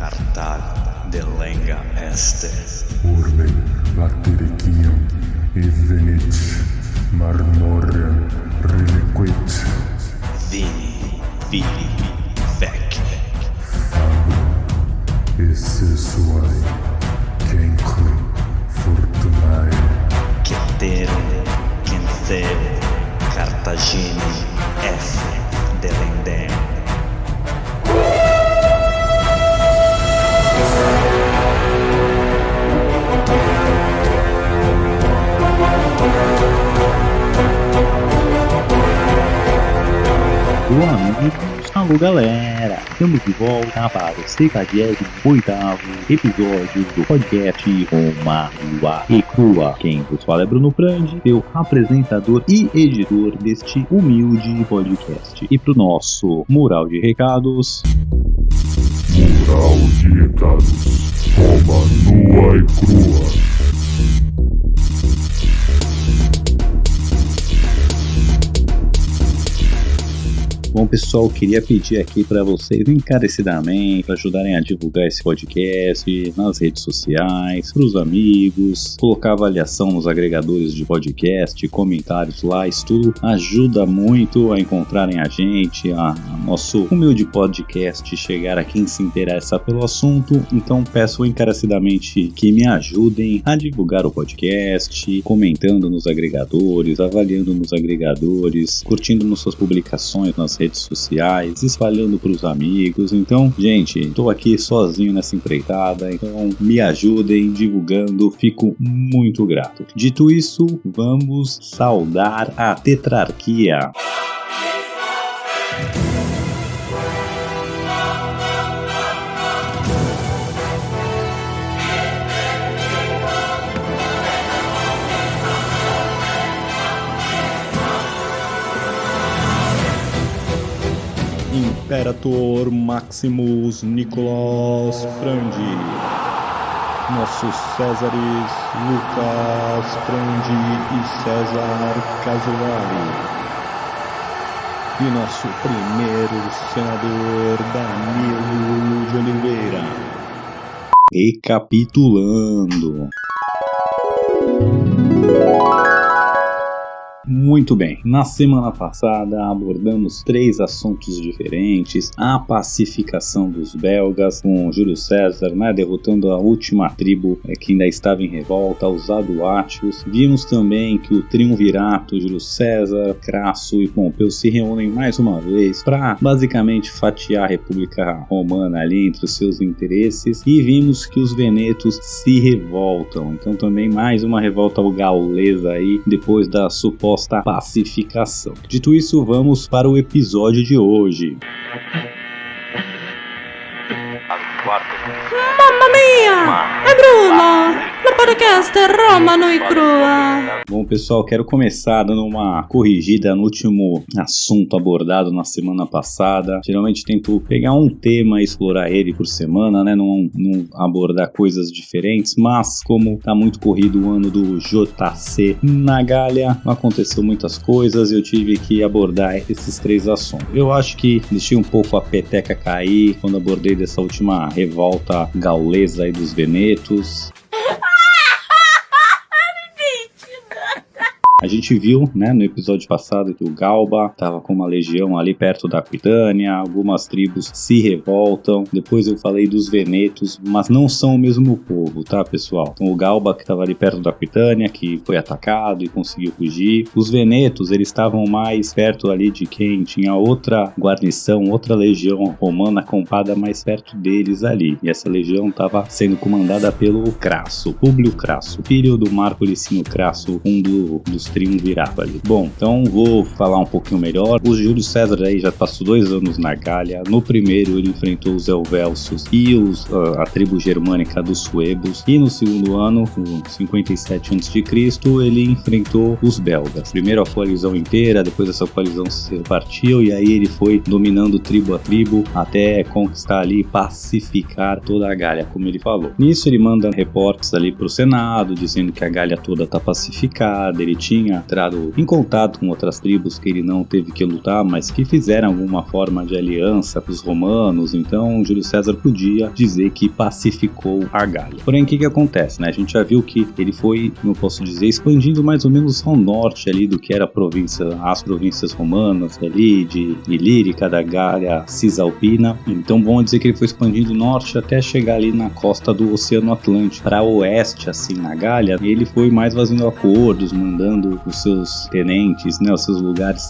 Cartago delenga este. Urbe latericium evenit marmorem reliquit. Vini, vili, vec. Fabum essesuae cenque fortunae. Cetere, Centeo, Cartagine, F. delendem. Olá, amigos. Alô, galera. Estamos de volta para o 78º episódio do podcast Roma Nua e Crua. Quem vos fala é Bruno Prandi, seu apresentador e editor deste humilde podcast. E pro nosso mural de recados... Mural de recados. Roma nua e crua. Bom, pessoal, queria pedir aqui para vocês encarecidamente ajudarem a divulgar esse podcast nas redes sociais, para os amigos, colocar avaliação nos agregadores de podcast, comentários lá, isso tudo ajuda muito a encontrarem a gente, a nosso humilde podcast chegar a quem se interessa pelo assunto. Então peço encarecidamente que me ajudem a divulgar o podcast, comentando nos agregadores, avaliando nos agregadores, curtindo nas suas publicações nas redes sociais, espalhando para os amigos. Então, gente, estou aqui sozinho nessa empreitada, então me ajudem divulgando, fico muito grato. Dito isso, vamos saudar a tetrarquia. Imperator Maximus Nicolas Frandi, nossos Césares Lucas Frandi e César Casolari, e nosso primeiro senador Danilo de Oliveira. Recapitulando. Muito bem, na semana passada abordamos 3 assuntos diferentes: a pacificação dos belgas com Júlio César, derrotando a última tribo que ainda estava em revolta, os Aduátios. Vimos também que o triunvirato Júlio César, Crasso e Pompeu se reúnem mais uma vez para basicamente fatiar a República Romana ali entre os seus interesses, e vimos que os venetos se revoltam. Então também mais uma revolta gaulesa aí, depois da suposta pacificação. Dito isso, vamos para o episódio de hoje. Mamma mia! É Bruno! No podcast Roma Nua e Crua. Bom, pessoal, quero começar dando uma corrigida no último assunto abordado na semana passada. Geralmente tento pegar um tema e explorar ele por semana, não abordar coisas diferentes, mas como tá muito corrido o ano do JC na Gália, aconteceu muitas coisas e eu tive que abordar esses 3 assuntos. Eu acho que deixei um pouco a peteca cair quando abordei dessa última revolta gaulesa aí dos venetos. A gente viu, no episódio passado que o Galba estava com uma legião ali perto da Aquitânia, algumas tribos se revoltam. Depois eu falei dos venetos, mas não são o mesmo povo, tá, pessoal? Então, o Galba que estava ali perto da Aquitânia, que foi atacado e conseguiu fugir. Os venetos, eles estavam mais perto ali de quem tinha outra guarnição, outra legião romana acampada mais perto deles ali. E essa legião estava sendo comandada pelo Crasso, Públio Crasso, filho do Marco Licínio Crasso, um dos triunvirato ali. Bom, então vou falar um pouquinho melhor. O Júlio César aí já passou 2 anos na Gália. No primeiro ele enfrentou os Helvécios e a tribo germânica dos Suebos, e no segundo ano, com 57 a.C., ele enfrentou os belgas. Primeiro a coalizão inteira, depois essa coalizão se repartiu e aí ele foi dominando tribo a tribo até conquistar ali e pacificar toda a Gália, como ele falou. Nisso ele manda reportes ali pro Senado dizendo que a Gália toda tá pacificada, ele tinha tinha entrado em contato com outras tribos que ele não teve que lutar, mas que fizeram alguma forma de aliança com os romanos. Então Júlio César podia dizer que pacificou a Gália. Porém, o que acontece, né? A gente já viu que ele foi, como eu posso dizer, expandindo mais ou menos ao norte ali do que era as províncias romanas ali, de Ilírica, da Gália Cisalpina. Então vamos dizer que ele foi expandindo norte até chegar ali na costa do Oceano Atlântico. Para oeste, assim, na Gália, ele foi mais fazendo acordos, mandando os seus tenentes, né, os seus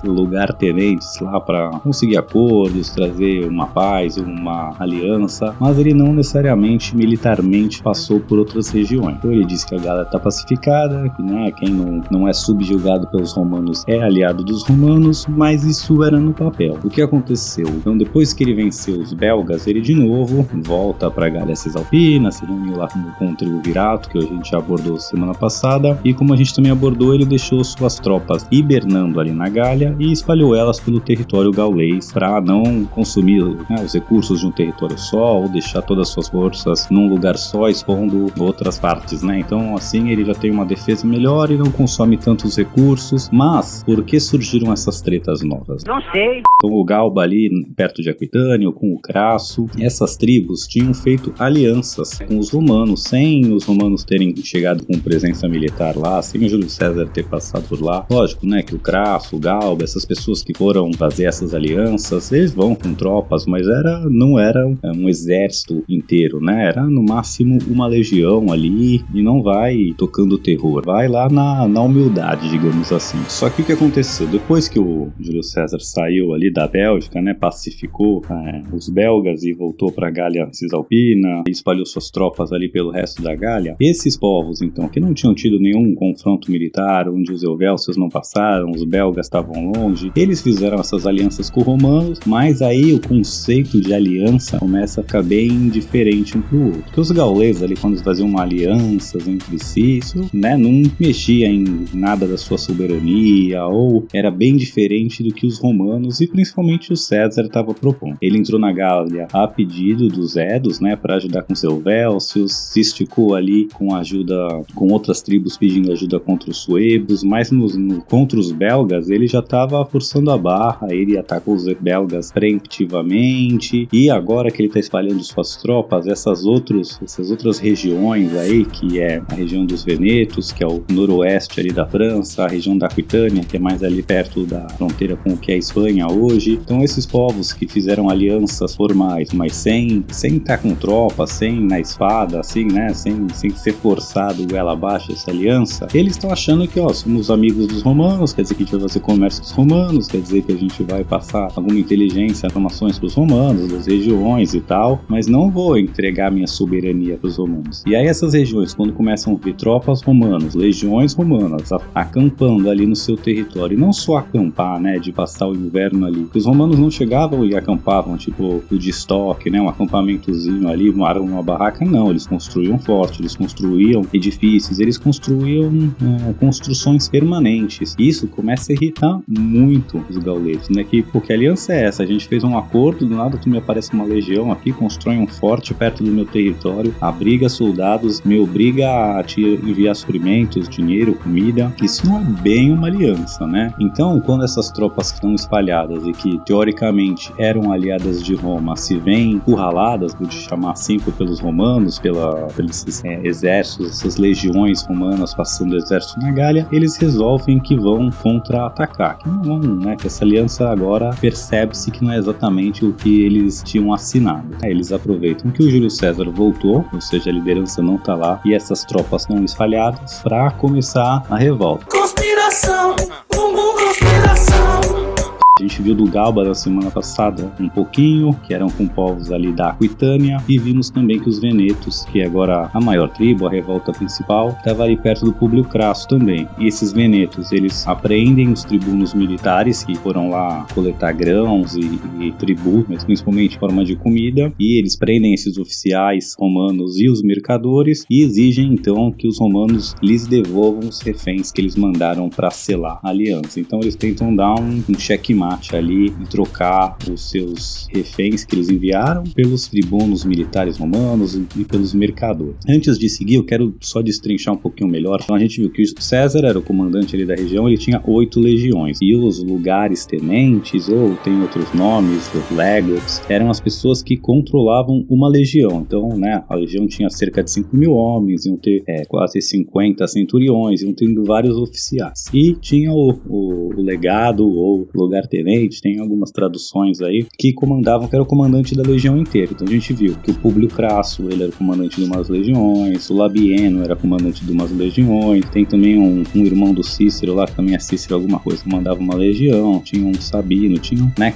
lugar-tenentes lá para conseguir acordos, trazer uma paz, uma aliança, mas ele não necessariamente militarmente passou por outras regiões. Então ele disse que a Gália está pacificada, que, né, quem não é subjugado pelos romanos é aliado dos romanos, mas isso era no papel. O que aconteceu? Então depois que ele venceu os belgas, ele de novo volta para a Gália Cisalpina, se reuniu lá com o triunvirato, que a gente já abordou semana passada, e como a gente também abordou, ele deixou suas tropas hibernando ali na Gália e espalhou elas pelo território gaulês para não consumir, né, os recursos de um território só, ou deixar todas as suas forças num lugar só, expondo outras partes, né? Então assim ele já tem uma defesa melhor e não consome tantos recursos. Mas por que surgiram essas tretas novas? Não sei. Então o Galba ali perto de Aquitânia, com o Crasso, essas tribos tinham feito alianças com os romanos, sem os romanos terem chegado com presença militar lá, sem o Júlio César ter passado por lá. Lógico, né, que o Crasso, o Galba, essas pessoas que foram fazer essas alianças, eles vão com tropas, mas não era um exército inteiro, né? Era no máximo uma legião ali e não vai tocando terror, vai lá na humildade, digamos assim. Só que o que aconteceu? Depois que o Júlio César saiu ali da Bélgica, né, pacificou os belgas e voltou para a Gália Cisalpina, espalhou suas tropas ali pelo resto da Gália, esses povos então que não tinham tido nenhum confronto militar, onde os helvécios não passaram, os belgas estavam longe, eles fizeram essas alianças com os romanos, mas aí o conceito de aliança começa a ficar bem diferente um pro outro. Porque os gauleses ali, quando eles faziam alianças entre si, isso, né, não mexia em nada da sua soberania, ou era bem diferente do que os romanos e principalmente o César estava propondo. Ele entrou na Gália a pedido dos Edos, né, para ajudar com os helvécios, se esticou ali com outras tribos pedindo ajuda contra os suevos, mas contra os belgas ele já estava forçando a barra, ele atacou os belgas preemptivamente, e agora que ele está espalhando suas tropas, essas outras regiões aí, que é a região dos Venetos, que é o noroeste ali da França, a região da Aquitânia, que é mais ali perto da fronteira com o que é a Espanha hoje. Então esses povos que fizeram alianças formais, mas sem estar com tropas, sem na espada, assim, né, sem ser forçado goela abaixo essa aliança, eles estão achando que, somos amigos dos romanos, quer dizer que a gente vai fazer comércio com os romanos, quer dizer que a gente vai passar alguma inteligência, informações para os romanos, das regiões e tal, mas não vou entregar minha soberania para os romanos. E aí essas regiões, quando começam a ver tropas romanas, legiões romanas acampando ali no seu território, e não só acampar, né, de passar o inverno ali, porque os romanos não chegavam e acampavam, tipo o de estoque, né, um acampamentozinho ali, uma barraca, não, eles construíam forte, eles construíam edifícios, eles construíam construções permanentes. Isso começa a irritar muito os gauleses, né, porque a aliança é essa, a gente fez um acordo, do nada tu me aparece uma legião aqui, constrói um forte perto do meu território, abriga soldados, me obriga a te enviar suprimentos, dinheiro, comida. Isso não é bem uma aliança, né? Então, quando essas tropas que estão espalhadas e que teoricamente eram aliadas de Roma se veem encurraladas, vou te chamar assim, pelos romanos, pelos exércitos, essas legiões romanas passando exército na Gália, eles resolvem que vão contra-atacar. Que não vão, né? Que essa aliança agora percebe-se que não é exatamente o que eles tinham assinado. Eles aproveitam que o Júlio César voltou, ou seja, a liderança não tá lá, e essas tropas estão espalhadas para começar a revolta. Conspiração, conspiração. A gente viu do Galba na semana passada um pouquinho, que eram com povos ali da Aquitânia, e vimos também que os Venetos, que é agora a maior tribo, a revolta principal, estava ali perto do Públio Crasso também. E esses Venetos, eles apreendem os tribunos militares que foram lá coletar grãos e tributos, mas principalmente em forma de comida, e eles prendem esses oficiais romanos e os mercadores e exigem então que os romanos lhes devolvam os reféns que eles mandaram para selar a aliança. Então eles tentam dar um checkmate checkmate ali e trocar os seus reféns que eles enviaram pelos tribunos militares romanos e pelos mercadores. Antes de seguir, eu quero só destrinchar um pouquinho melhor. Então a gente viu que César era o comandante ali da região, ele tinha 8 legiões. E os lugares tenentes, ou tem outros nomes, os legates, eram as pessoas que controlavam uma legião. Então, né, a legião tinha cerca de 5.000 homens, iam ter quase 50 centuriões, iam tendo vários oficiais. E tinha o legado ou lugar-tenente, tem algumas traduções aí, que comandavam, que era o comandante da legião inteira. Então a gente viu que o Públio Crasso, ele era o comandante de umas legiões, o Labieno era comandante de umas legiões, tem também um irmão do Cícero lá, que também é Cícero alguma coisa, comandava uma legião, tinha um Sabino, tinha, né,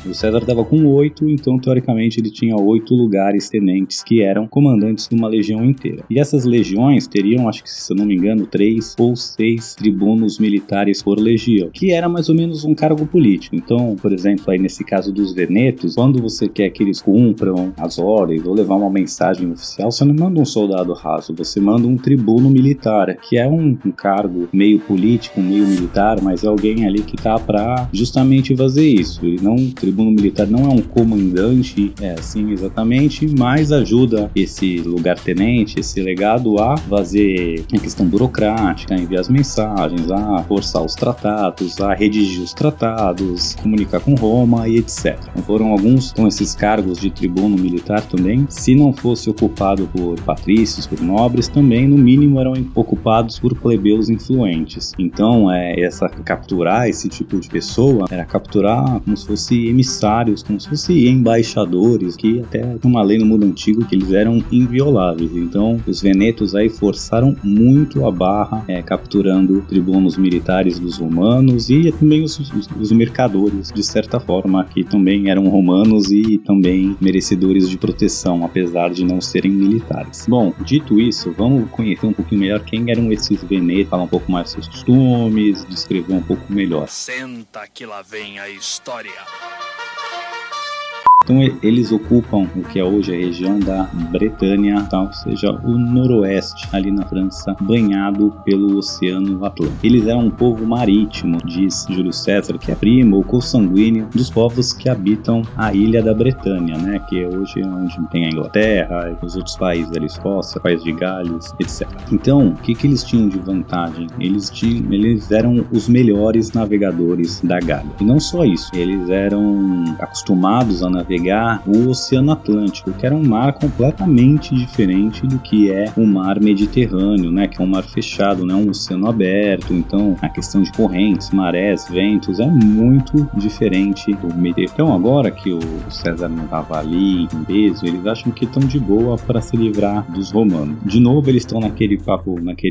o César estava com 8, então teoricamente ele tinha 8 lugares tenentes que eram comandantes de uma legião inteira. E essas legiões teriam, acho que se eu não me engano, 3 ou 6 tribunos militares por legião, que era mais ou menos um cargo político. Então, por exemplo, aí nesse caso dos venetos, quando você quer que eles cumpram as ordens ou levar uma mensagem oficial, você não manda um soldado raso, você manda um tribuno militar, que é um cargo meio político, meio militar, mas é alguém ali que tá para justamente fazer isso. Ele não, o tribuno militar não é um comandante, assim exatamente, mas ajuda esse lugar-tenente, esse legado a fazer a questão burocrática, a enviar as mensagens, a forçar os tratados, a redigir os tratados, comunicar com Roma e etc. Então foram alguns, então esses cargos de tribuno militar também, se não fosse ocupado por patrícios, por nobres, também no mínimo eram ocupados por plebeus influentes. Então capturar esse tipo de pessoa era capturar como se fosse emissários, como se fosse embaixadores, que até tem uma lei no mundo antigo que eles eram invioláveis. Então os venetos aí forçaram muito a barra, capturando tribunos militares dos romanos e também os mercadores, de certa forma, que também eram romanos e também merecedores de proteção, apesar de não serem militares. Bom, dito isso, vamos conhecer um pouquinho melhor quem eram esses venetos, falar um pouco mais dos seus costumes, descrever um pouco melhor. Senta que lá vem a história. Então eles ocupam o que é hoje a região da Bretanha, tá? Ou seja, o noroeste, ali na França, banhado pelo Oceano Atlântico. Eles eram um povo marítimo, diz Júlio César, que é primo ou consanguíneo dos povos que habitam a ilha da Bretanha, né? Que hoje é onde tem a Inglaterra e os outros países, a Escócia, País de Gales, etc. Então, o que eles tinham de vantagem? Eles eram os melhores navegadores da Gália. E não só isso, eles eram acostumados a navegar o Oceano Atlântico, que era um mar completamente diferente do que é o mar Mediterrâneo, né, que é um mar fechado, né, um oceano aberto. Então a questão de correntes, marés, ventos é muito diferente do Mediterrâneo. Então agora que o César não estava ali em peso, eles acham que estão de boa para se livrar dos romanos. De novo eles estão naquele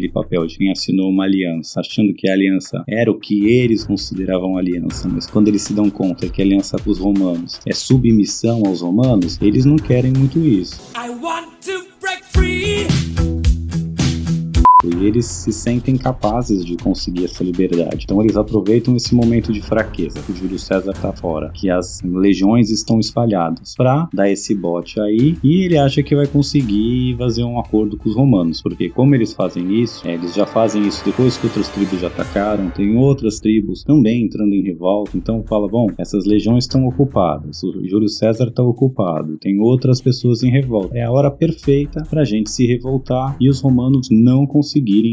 papel de quem assinou uma aliança, achando que a aliança era o que eles consideravam aliança, mas quando eles se dão conta que a aliança com os romanos é submissão aos romanos, eles não querem muito isso. I want to break free. E eles se sentem capazes de conseguir essa liberdade. Então eles aproveitam esse momento de fraqueza, que o Júlio César tá fora, que as legiões estão espalhadas, para dar esse bote aí, e ele acha que vai conseguir fazer um acordo com os romanos, porque como eles fazem isso, eles já fazem isso depois que outras tribos já atacaram, tem outras tribos também entrando em revolta, então fala, bom, essas legiões estão ocupadas, o Júlio César está ocupado, tem outras pessoas em revolta, é a hora perfeita pra gente se revoltar e os romanos não conseguirem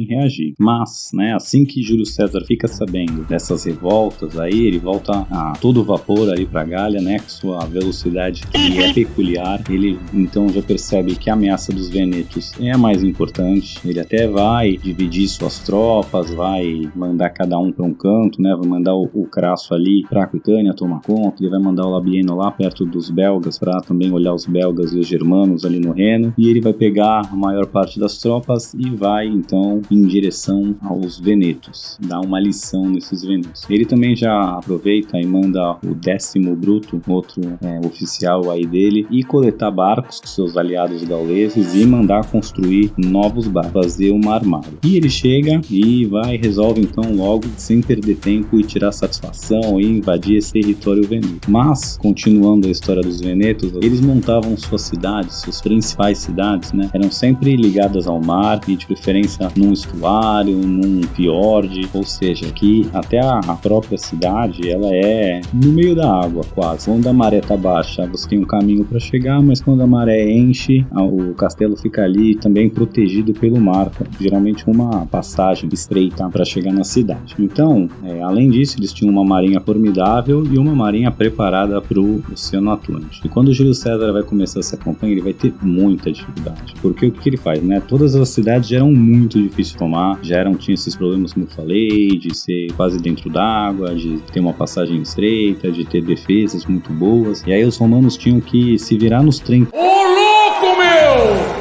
reagir. Mas, né, assim que Júlio César fica sabendo dessas revoltas aí, ele volta a todo vapor ali pra Gália, né, com sua velocidade que é peculiar. Ele então já percebe que a ameaça dos venetos é a mais importante. Ele até vai dividir suas tropas, vai mandar cada um para um canto, né, vai mandar o Crasso ali pra Aquitânia tomar conta, ele vai mandar o Labieno lá perto dos belgas para também olhar os belgas e os germanos ali no Reno, e ele vai pegar a maior parte das tropas e vai então em direção aos venetos, dá uma lição nesses venetos. Ele também já aproveita e manda o 10º Bruto, outro oficial aí dele, e coletar barcos com seus aliados gauleses e mandar construir novos barcos, fazer uma armada. E ele chega e resolve então logo, sem perder tempo, e tirar satisfação e invadir esse território veneto. Mas, continuando a história dos venetos, eles montavam suas cidades, suas principais cidades, né, eram sempre ligadas ao mar e de preferência frequência num estuário, num fiord, ou seja, que até a própria cidade ela é no meio da água quase. Quando a maré tá baixa, você tem um caminho para chegar, mas quando a maré enche, o castelo fica ali também protegido pelo mar, geralmente uma passagem estreita para chegar na cidade. Então, além disso, eles tinham uma marinha formidável e uma marinha preparada para o Oceano Atlântico. E quando o Júlio César vai começar essa campanha, ele vai ter muita dificuldade, porque o que ele faz, né? Todas as cidades já eram muito difíceis de tomar, tinha esses problemas como eu falei, de ser quase dentro d'água, de ter uma passagem estreita, de ter defesas muito boas, e aí os romanos tinham que se virar nos 30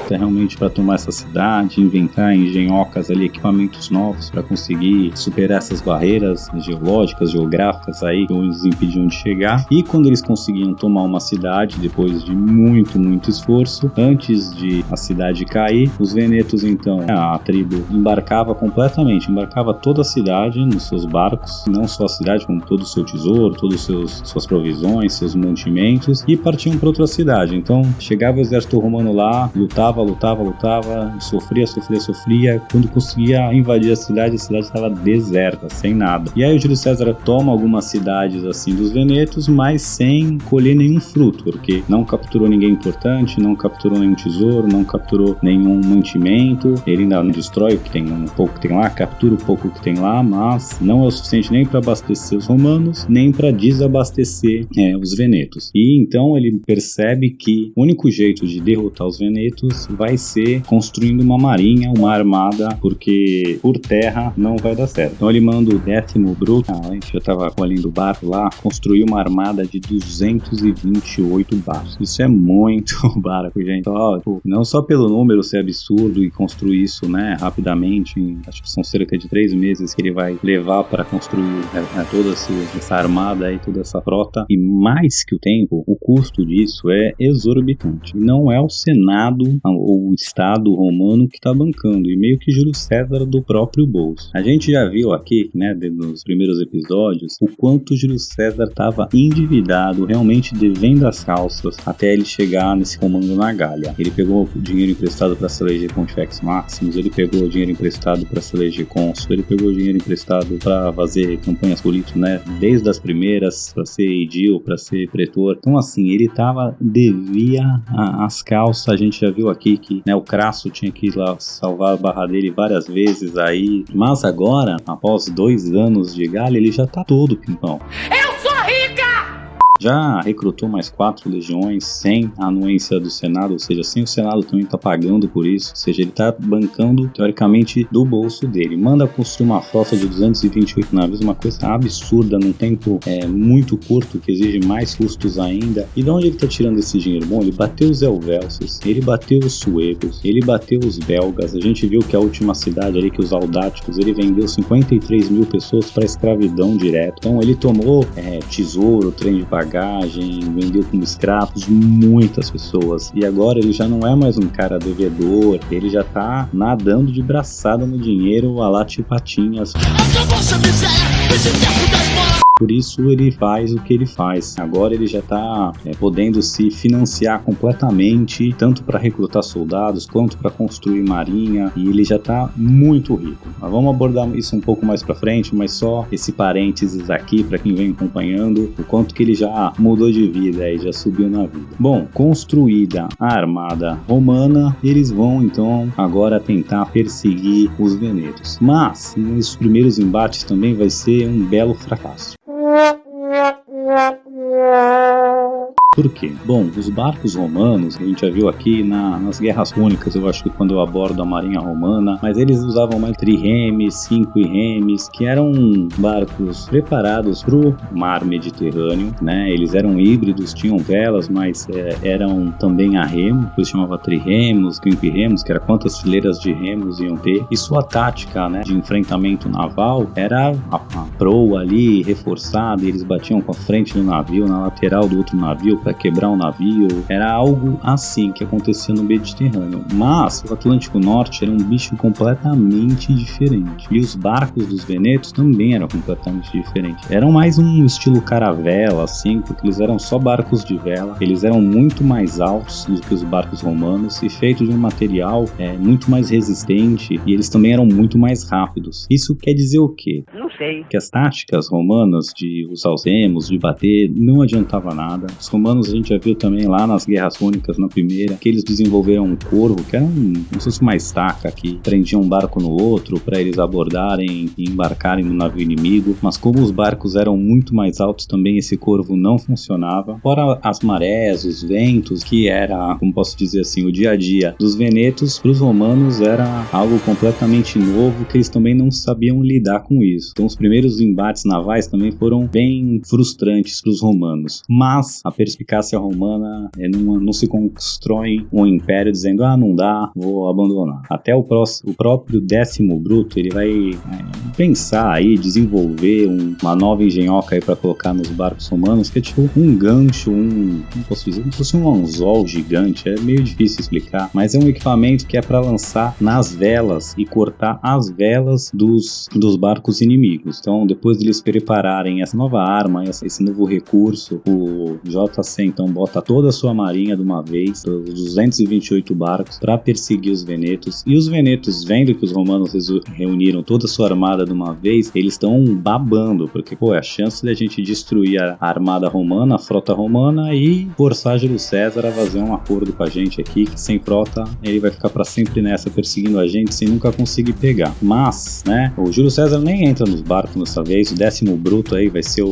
realmente para tomar essa cidade, inventar engenhocas ali, equipamentos novos para conseguir superar essas barreiras geológicas, geográficas aí que os impediam de chegar. E quando eles conseguiam tomar uma cidade, depois de muito esforço, antes de a cidade cair, os venetos então, a tribo embarcava toda a cidade nos seus barcos, não só a cidade, como todo o seu tesouro, todas suas provisões, seus mantimentos, e partiam para outra cidade. Então chegava o exército romano lá, lutava, sofria. Quando conseguia invadir a cidade estava deserta, sem nada. E aí o Júlio César toma algumas cidades assim dos venetos, mas sem colher nenhum fruto, porque não capturou ninguém importante, não capturou nenhum tesouro, não capturou nenhum mantimento. Ele ainda destrói o que tem, um pouco que tem lá, captura o pouco que tem lá, mas não é o suficiente nem para abastecer os romanos, nem para desabastecer os venetos. E então ele percebe que o único jeito de derrotar os venetos vai ser construindo uma marinha, uma armada, porque por terra não vai dar certo. Então ele manda o 10º Bruto, a gente já estava colhendo o barco lá, construir uma armada de 228 barcos. Isso é muito barco, gente. Não só pelo número ser absurdo e construir isso, né, rapidamente, acho que são cerca de 3 meses que ele vai levar para construir toda essa armada e toda essa frota, e mais que o tempo, o custo disso é exorbitante. E não é o Senado ou o Estado romano que está bancando, e meio que Júlio César do próprio bolso. A gente já viu aqui, né, nos primeiros episódios, o quanto Júlio César estava endividado, realmente devendo as calças, até ele chegar nesse comando na Gália. Ele pegou dinheiro emprestado para se eleger Pontifex Maximus, ele pegou dinheiro emprestado para se eleger cônsul, ele pegou dinheiro emprestado para fazer campanhas políticas, né, desde as primeiras, para ser edil, para ser pretor. Então assim, ele devia as calças. A gente já viu aqui que, né, o Crasso tinha que ir lá salvar a barra dele várias vezes aí, mas agora, após 2 anos de Gália, ele já tá todo pimpão. Eu sou rica! Já recrutou mais 4 legiões sem a anuência do Senado, ou seja, sem o Senado também tá pagando por isso, ou seja, ele tá bancando teoricamente do bolso dele. Manda construir uma frota de 228 navios, uma coisa absurda num tempo muito curto, que exige mais custos ainda. E de onde ele tá tirando esse dinheiro? Bom, ele bateu os Helvécios, ele bateu os suevos, ele bateu os belgas. A gente viu que a última cidade ali, que os aldáticos, ele vendeu 53 mil pessoas para escravidão direto. Então ele tomou tesouro, trem de bagagem, vendeu como escravos muitas pessoas, e agora ele já não é mais um cara devedor, ele já tá nadando de braçada no dinheiro a lá Patinhas. Por isso ele faz o que ele faz. Agora ele já está podendo se financiar completamente, tanto para recrutar soldados quanto para construir marinha, e ele já está muito rico. Mas vamos abordar isso um pouco mais para frente, mas só esse parênteses aqui para quem vem acompanhando, o quanto que ele já mudou de vida e já subiu na vida. Bom, construída a armada romana, eles vão então agora tentar perseguir os venetos. Mas nos primeiros embates também vai ser um belo fracasso. Por quê? Bom, os barcos romanos, a gente já viu aqui nas guerras púnicas, eu acho que quando eu abordo a marinha romana, mas eles usavam mais triremes, 5 remes, que eram barcos preparados para o mar Mediterrâneo, né? Eles eram híbridos, tinham velas, mas eram também a remo, depois chamava triremos, quinquirremos, que era quantas fileiras de remos iam ter, e sua tática, né, de enfrentamento naval era a proa ali reforçada, e eles batiam com a frente do navio, na lateral do outro navio, para quebrar um navio. Era algo assim que acontecia no Mediterrâneo. Mas o Atlântico Norte era um bicho completamente diferente. E os barcos dos venetos também eram completamente diferentes. Eram mais um estilo caravela, assim, porque eles eram só barcos de vela. Eles eram muito mais altos do que os barcos romanos e feitos de um material muito mais resistente, e eles também eram muito mais rápidos. Isso quer dizer o quê? Não sei. Que as táticas romanas de usar os remos, de bater, não adiantava nada. Os romanos a gente já viu também lá nas guerras púnicas na primeira, que eles desenvolveram um corvo, que era como se fosse uma estaca que prendia um barco no outro para eles abordarem e embarcarem no navio inimigo. Mas como os barcos eram muito mais altos também, esse corvo não funcionava. Fora as marés, os ventos, que era, como posso dizer assim, o dia a dia dos venetos, para os romanos era algo completamente novo, que eles também não sabiam lidar com isso. Então os primeiros embates navais também foram bem frustrantes para os romanos. Mas a perspicácia romana não se constrói um império dizendo, não dá, vou abandonar. Até o próprio Décimo Bruto, ele vai pensar aí, desenvolver uma nova engenhoca aí para colocar nos barcos romanos, que é tipo um gancho, como posso dizer, como se fosse um anzol gigante. É meio difícil explicar, mas é um equipamento que é para lançar nas velas e cortar as velas dos barcos inimigos. Então, depois de eles prepararem essa nova arma, esse novo recurso, o JC então bota toda a sua marinha de uma vez, os 228 barcos, para perseguir os venetos. E os venetos, vendo que os romanos reuniram toda a sua armada de uma vez, eles estão babando, porque é a chance de a gente destruir a armada romana, a frota romana, e forçar Júlio César a fazer um acordo com a gente aqui, que sem frota ele vai ficar para sempre nessa, perseguindo a gente sem nunca conseguir pegar. Mas, o Júlio César nem entra nos barcos dessa vez. O Décimo Bruto aí vai ser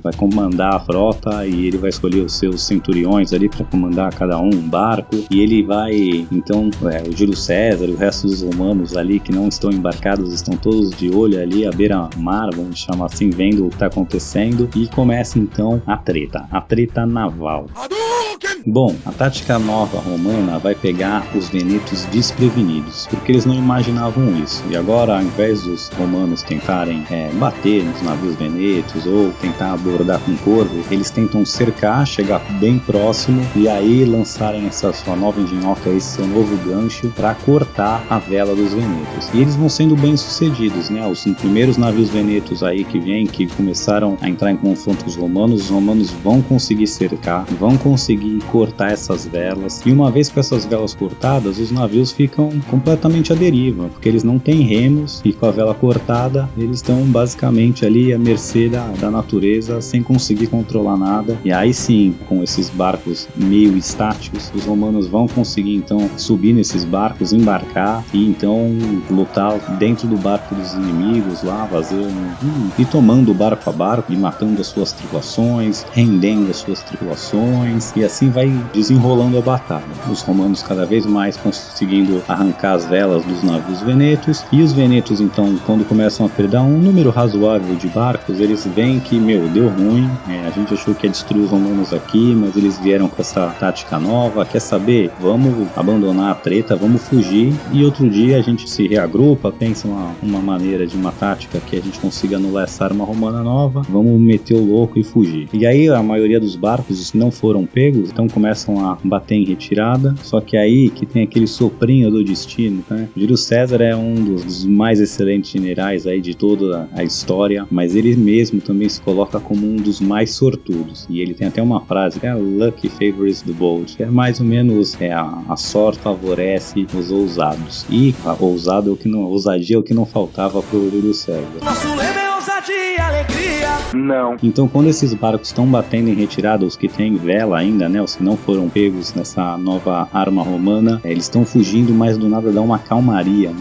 vai comandar a frota, e ele vai escolher os seus centuriões ali para comandar cada um barco, e ele vai, então, o Júlio César e o resto dos romanos ali que não estão embarcados estão todos de olho ali à beira-mar, vamos chamar assim, vendo o que está acontecendo, e começa então a treta naval. Bom, a tática nova romana vai pegar os venetos desprevenidos, porque eles não imaginavam isso. E agora, ao invés dos romanos tentarem bater nos navios venetos ou tentar abordar com corvo, eles tentam cercar, chegar bem próximo e aí lançarem essa sua nova engenhoca, esse seu novo gancho, para cortar a vela dos venetos. E eles vão sendo bem sucedidos, né? Os primeiros navios venetos aí que começaram a entrar em confronto com os romanos vão conseguir cercar, vão conseguir cortar essas velas, e uma vez com essas velas cortadas, os navios ficam completamente à deriva, porque eles não têm remos, e com a vela cortada eles estão basicamente ali à mercê da natureza, sem conseguir controlar nada. E aí sim, com esses barcos meio estáticos, os romanos vão conseguir então subir nesses barcos, embarcar e então lutar dentro do barco dos inimigos lá, e tomando barco a barco e matando as suas tripulações, rendendo as suas tripulações, e assim vai desenrolando a batalha. Os romanos cada vez mais conseguindo arrancar as velas dos navios venetos, e os venetos então, quando começam a perder um número razoável de barcos, eles veem que, deu ruim, a gente achou que ia destruir os romanos aqui, mas eles vieram com essa tática nova, quer saber? Vamos abandonar a treta, vamos fugir, e outro dia a gente se reagrupa, pensa uma maneira de uma tática que a gente consiga anular essa arma romana nova, vamos meter o louco e fugir. E aí a maioria dos barcos, os que não foram pegos, então começam a bater em retirada, só que aí que tem aquele soprinho do destino, né? Júlio César é um dos mais excelentes generais aí de toda a história, mas ele mesmo também se coloca como um dos mais sortudos, e ele tem até uma frase que é "Lucky favors the bold", que é mais ou menos a sorte favorece os ousados, e a ousadia é o que não faltava pro Júlio César. Nosso lema é ousadia e alegria. Não. Então, quando esses barcos estão batendo em retirada, os que têm vela ainda, os que não foram pegos nessa nova arma romana, eles estão fugindo, mas do nada dá uma calmaria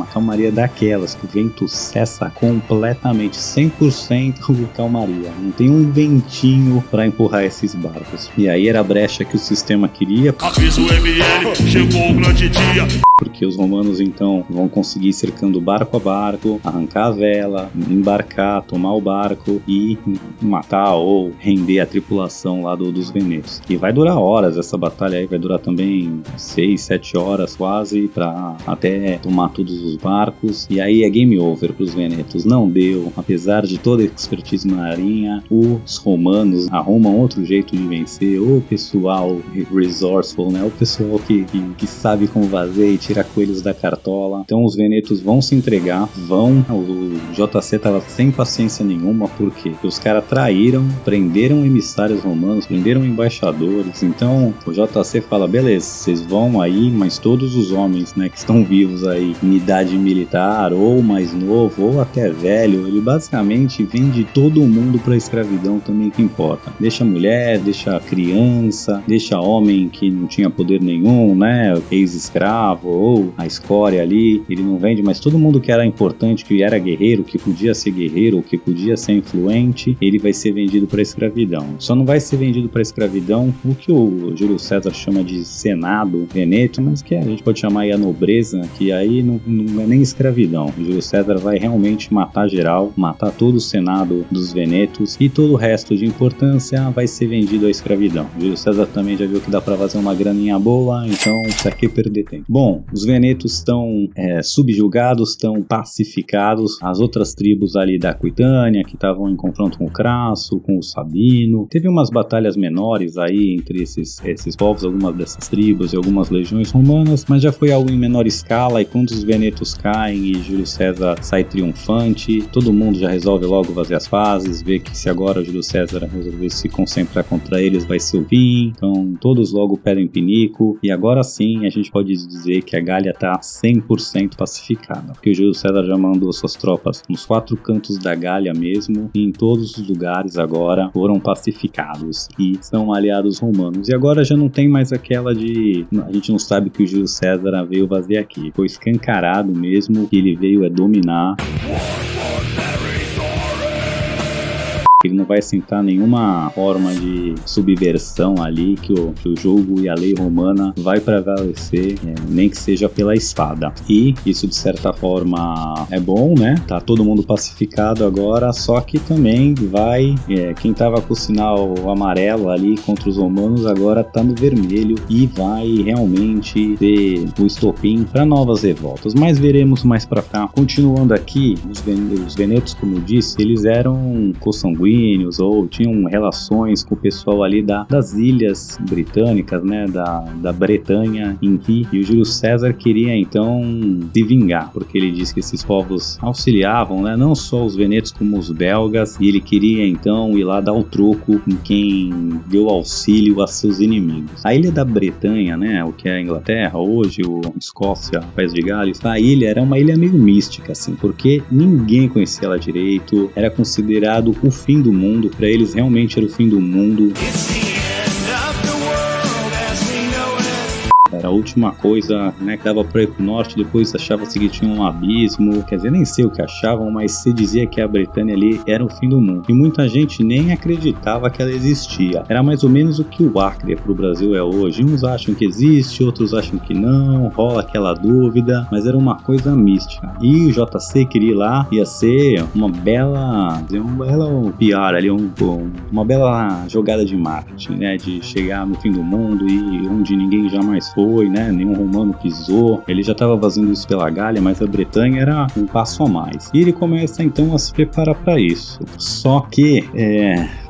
daquelas que o vento cessa completamente, 100% calmaria, não tem um ventinho para empurrar esses barcos. E aí era a brecha que o sistema queria, Aviso ML, chegou o grande dia. porque porque os romanos então vão conseguir ir cercando barco a barco, arrancar a vela, embarcar, tomar o barco e matar ou render a tripulação lá dos venetos. E vai durar horas essa batalha aí, vai durar também 6, 7 horas quase, pra até tomar todos os barcos, e aí é game over pros venetos. Não deu, apesar de toda a expertise marinha, os romanos arrumam outro jeito de vencer, o pessoal resourceful, né, o pessoal que sabe como fazer e tira coelhos da cartola. Então os venetos vão se entregar, o JC tava sem paciência nenhuma, porque os caras traíram, prenderam emissários romanos, prenderam embaixadores. Então o JC fala, beleza, vocês vão aí, mas todos os homens, né, que estão vivos aí em idade militar, ou mais novo, ou até velho, ele basicamente vende todo mundo pra escravidão também, que importa. Deixa mulher, deixa criança, deixa homem que não tinha poder nenhum, né, ex-escravo, ou a escória ali, ele não vende, mas todo mundo que era importante, que era guerreiro, que podia ser guerreiro, que podia ser influente, ele vai ser vendido pra escravidão. Só não vai ser vendido pra escravidão o que o Júlio César chama de Senado Veneto, mas que a gente pode chamar aí a nobreza, que aí não é nem escravidão. O Júlio César vai realmente matar geral, matar todo o Senado dos Venetos, e todo o resto de importância vai ser vendido à escravidão. O Júlio César também já viu que dá pra fazer uma graninha boa, então pra que perder tempo? Bom, os Venetos estão subjugados, estão pacificados. As outras tribos ali da Aquitânia, que estavam em confronto com o Crasso, com o Sabino, teve umas batalhas menores aí entre esses povos, algumas dessas tribos e algumas legiões romanas, mas já foi algo em menor escala, e quando os Venetos caem e Júlio César sai triunfante, todo mundo já resolve logo fazer as pazes, vê que se agora Júlio César resolver se concentrar contra eles vai ser o fim, então todos logo pedem pinico, e agora sim a gente pode dizer que a Gália está 100% pacificada, porque o Júlio César já mandou suas tropas nos 4 cantos da Gália mesmo, e em todos os lugares agora foram pacificados e são aliados romanos. E agora já não tem mais aquela de a gente não sabe que o Júlio César veio fazer aqui, foi escancarado mesmo que ele veio dominar. Ele não vai sentar nenhuma forma de subversão ali que o jogo e a lei romana vai prevalecer, nem que seja pela espada. E isso de certa forma é bom, né? Tá todo mundo pacificado agora, só que também vai, quem tava com o sinal amarelo ali contra os romanos agora tá no vermelho e vai realmente ter o estopim para novas revoltas. Mas veremos mais pra cá. Continuando aqui, os venetos, como eu disse, eles eram consanguíneos ou tinham relações com o pessoal ali das ilhas britânicas, né, da Bretanha em si, e o Júlio César queria então se vingar, porque ele disse que esses povos auxiliavam, né, não só os venetos como os belgas, e ele queria então ir lá dar o troco em quem deu auxílio a seus inimigos. A ilha da Bretanha, né, o que é a Inglaterra hoje, Escócia, País de Gales, a ilha era uma ilha meio mística, assim, porque ninguém conhecia ela direito, era considerado o fim do mundo, para eles realmente era o fim do mundo. Era a última coisa, né, que dava para ir pro norte, depois achava-se que tinha um abismo, quer dizer, nem sei o que achavam, mas se dizia que a Bretanha ali era o fim do mundo. E muita gente nem acreditava que ela existia. Era mais ou menos o que o Acre pro Brasil é hoje. Uns acham que existe, outros acham que não, rola aquela dúvida, mas era uma coisa mística. E o JC queria ir lá, ia ser uma bela PR ali, uma bela jogada de marketing, né, de chegar no fim do mundo e onde ninguém jamais foi, né? Nenhum romano pisou. Ele já estava fazendo isso pela Gália, mas a Bretanha era um passo a mais. E ele começa então a se preparar para isso. Só que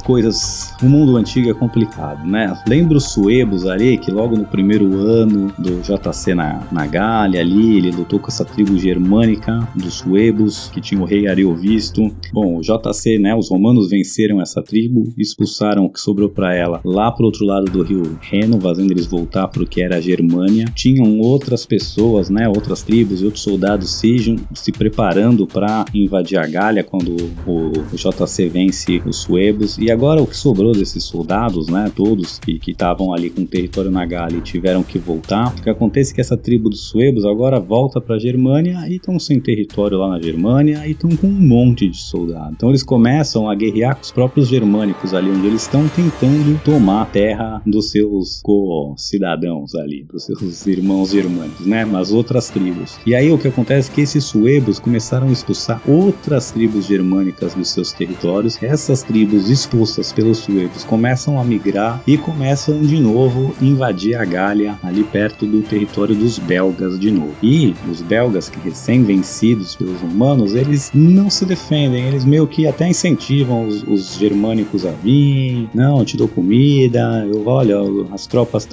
coisas, o mundo antigo é complicado, né? Lembra os suebos ali, que logo no primeiro ano do JC na Gália ali, ele lutou com essa tribo germânica dos suebos, que tinha o rei Ariovisto. Bom, o JC, né, os romanos venceram essa tribo, expulsaram o que sobrou para ela lá pro outro lado do rio Reno, fazendo eles voltar pro que era a Germânia. Tinham outras pessoas, né, outras tribos e outros soldados se preparando para invadir a Gália quando o JC vence os suebos, e E agora o que sobrou desses soldados, né, todos que estavam ali com o território na Gália e tiveram que voltar, o que acontece é que essa tribo dos suevos agora volta para a Germânia e estão sem território lá na Germânia e estão com um monte de soldados. Então eles começam a guerrear com os próprios germânicos ali onde eles estão, tentando tomar a terra dos seus co-cidadãos ali, dos seus irmãos germânicos, né, as outras tribos. E aí o que acontece é que esses suevos começaram a expulsar outras tribos germânicas dos seus territórios. Essas tribos expulsas pelos suevos começam a migrar e começam de novo a invadir a Gália, ali perto do território dos belgas de novo. E os belgas, que recém-vencidos pelos romanos, eles não se defendem, eles meio que até incentivam os germânicos a vir, não, te dou comida, olha, as tropas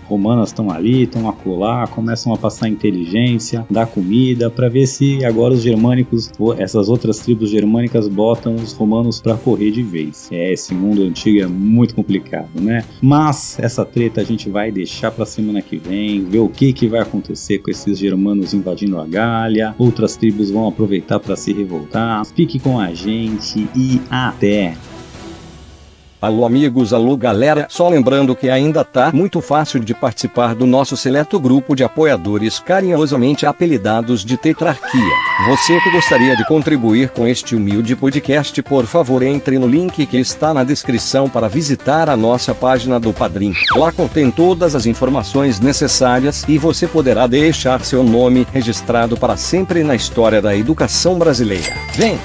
romanas estão ali, estão acolá, começam a passar inteligência, dar comida, para ver se agora os germânicos, essas outras tribos germânicas botam os romanos para correr de vez. Esse mundo antigo é muito complicado, né? Mas essa treta a gente vai deixar pra semana que vem, ver o que vai acontecer com esses germanos invadindo a Gália, outras tribos vão aproveitar para se revoltar. Fique com a gente e até! Alô amigos, alô galera, só lembrando que ainda tá muito fácil de participar do nosso seleto grupo de apoiadores carinhosamente apelidados de Tetrarquia. Você que gostaria de contribuir com este humilde podcast, por favor entre no link que está na descrição para visitar a nossa página do Padrim. Lá contém todas as informações necessárias e você poderá deixar seu nome registrado para sempre na história da educação brasileira. Vem!